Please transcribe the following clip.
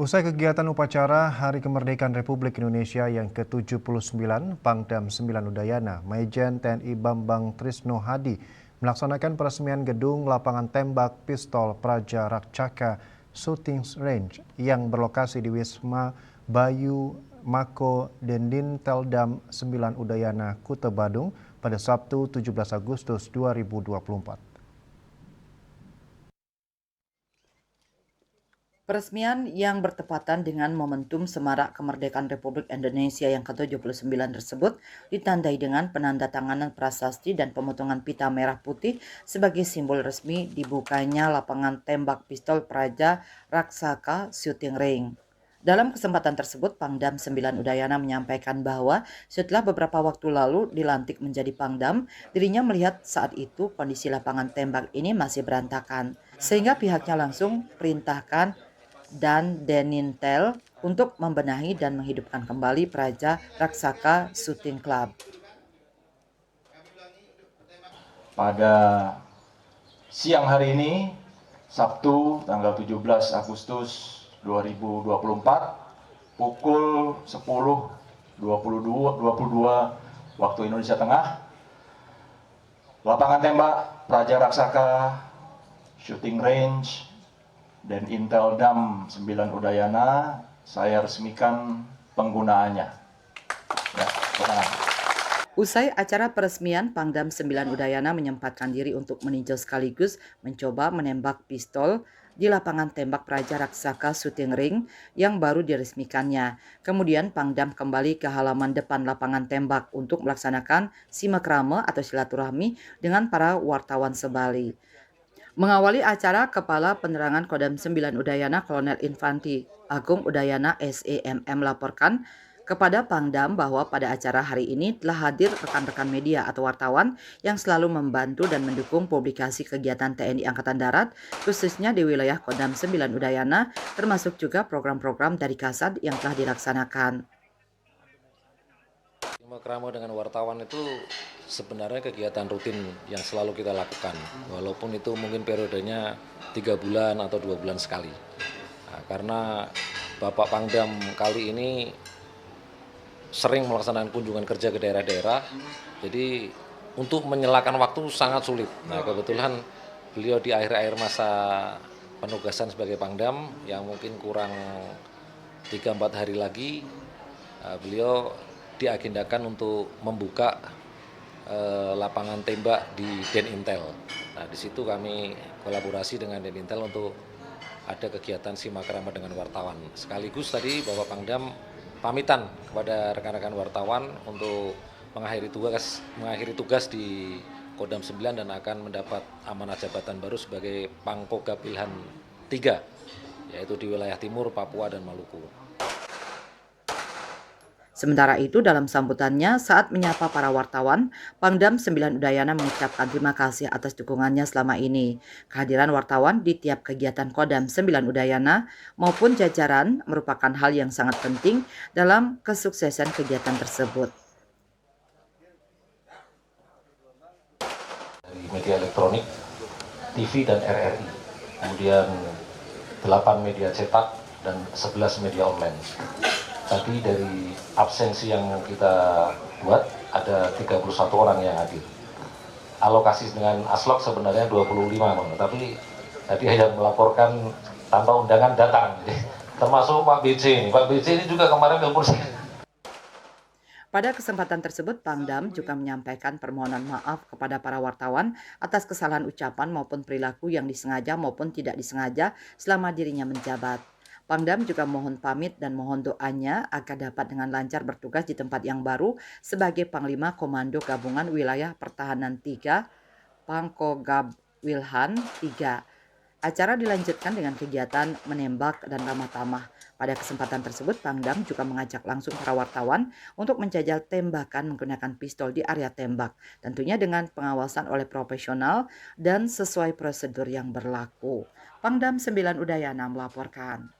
Usai kegiatan upacara Hari Kemerdekaan Republik Indonesia yang ke-79, Pangdam 9 Udayana, Majen TNI Bambang Trisno Hadi melaksanakan peresmian gedung lapangan tembak pistol Praja Rakcaka Shooting Range yang berlokasi di Wisma Bayu Mako Dendin Teldam 9 Udayana, Kuta Badung pada Sabtu 17 Agustus 2024. Peresmian yang bertepatan dengan momentum Semarak Kemerdekaan Republik Indonesia yang ke-79 tersebut ditandai dengan penandatanganan prasasti dan pemotongan pita merah putih sebagai simbol resmi dibukanya lapangan tembak pistol Praja Raksaka Shooting Range. Dalam kesempatan tersebut, Pangdam 9 Udayana menyampaikan bahwa setelah beberapa waktu lalu dilantik menjadi Pangdam, dirinya melihat saat itu kondisi lapangan tembak ini masih berantakan, sehingga pihaknya langsung perintahkan dan Denintel untuk membenahi dan menghidupkan kembali Praja Raksaka Shooting Club. Pada siang hari ini, Sabtu tanggal 17 Agustus 2024, pukul 10.22 waktu Indonesia Tengah, lapangan tembak Praja Raksaka Shooting Range dan Intel Dam 9 Udayana saya resmikan penggunaannya. Ya, Usai acara peresmian, Pangdam 9 Udayana menyempatkan diri untuk meninjau sekaligus mencoba menembak pistol di lapangan tembak Praja Raksaka Shooting Ring yang baru diresmikannya. Kemudian Pangdam kembali ke halaman depan lapangan tembak untuk melaksanakan simakrame atau silaturahmi dengan para wartawan sebali. Mengawali acara, Kepala Penerangan Kodam 9 Udayana Kolonel Infanti Agung Udayana SEMM melaporkan kepada Pangdam bahwa pada acara hari ini telah hadir rekan-rekan media atau wartawan yang selalu membantu dan mendukung publikasi kegiatan TNI Angkatan Darat, khususnya di wilayah Kodam 9 Udayana, termasuk juga program-program dari Kasad yang telah dilaksanakan. Simakrame dengan wartawan itu sebenarnya kegiatan rutin yang selalu kita lakukan, walaupun itu mungkin periodenya 3 bulan atau 2 bulan sekali. Nah, karena Bapak Pangdam kali ini sering melaksanakan kunjungan kerja ke daerah-daerah, jadi untuk menyelakan waktu sangat sulit. Nah, kebetulan beliau di akhir-akhir masa penugasan sebagai Pangdam yang mungkin kurang 3-4 hari lagi, beliau diagendakan untuk membuka lapangan tembak di Denintel. Nah, di situ kami kolaborasi dengan Denintel untuk ada kegiatan simakrame dengan wartawan. Sekaligus tadi Bapak Pangdam pamitan kepada rekan-rekan wartawan untuk mengakhiri tugas di Kodam 9 dan akan mendapat amanah jabatan baru sebagai Pangkoga Pilihan 3, yaitu di wilayah Timur, Papua, dan Maluku. Sementara itu, dalam sambutannya saat menyapa para wartawan, Pangdam 9 Udayana mengucapkan terima kasih atas dukungannya selama ini. Kehadiran wartawan di tiap kegiatan Kodam 9 Udayana maupun jajaran merupakan hal yang sangat penting dalam kesuksesan kegiatan tersebut. Dari media elektronik, TV dan RRI, kemudian 8 media cetak dan 11 media online. Tadi dari absensi yang kita buat ada 31 orang yang hadir. Alokasi dengan Aslok sebenarnya 25, tapi tadi hanya melaporkan tanpa undangan datang. Termasuk Pak BC ini. Pak BC ini juga kemarin telepon saya. Pada kesempatan tersebut, Pangdam juga menyampaikan permohonan maaf kepada para wartawan atas kesalahan ucapan maupun perilaku yang disengaja maupun tidak disengaja selama dirinya menjabat. Pangdam juga mohon pamit dan mohon doanya agar dapat dengan lancar bertugas di tempat yang baru sebagai Panglima Komando Gabungan Wilayah Pertahanan 3, Pangkogab Wilhan 3. Acara dilanjutkan dengan kegiatan menembak dan ramah tamah. Pada kesempatan tersebut, Pangdam juga mengajak langsung para wartawan untuk menjajal tembakan menggunakan pistol di area tembak, tentunya dengan pengawasan oleh profesional dan sesuai prosedur yang berlaku. Pangdam 9 Udayana melaporkan.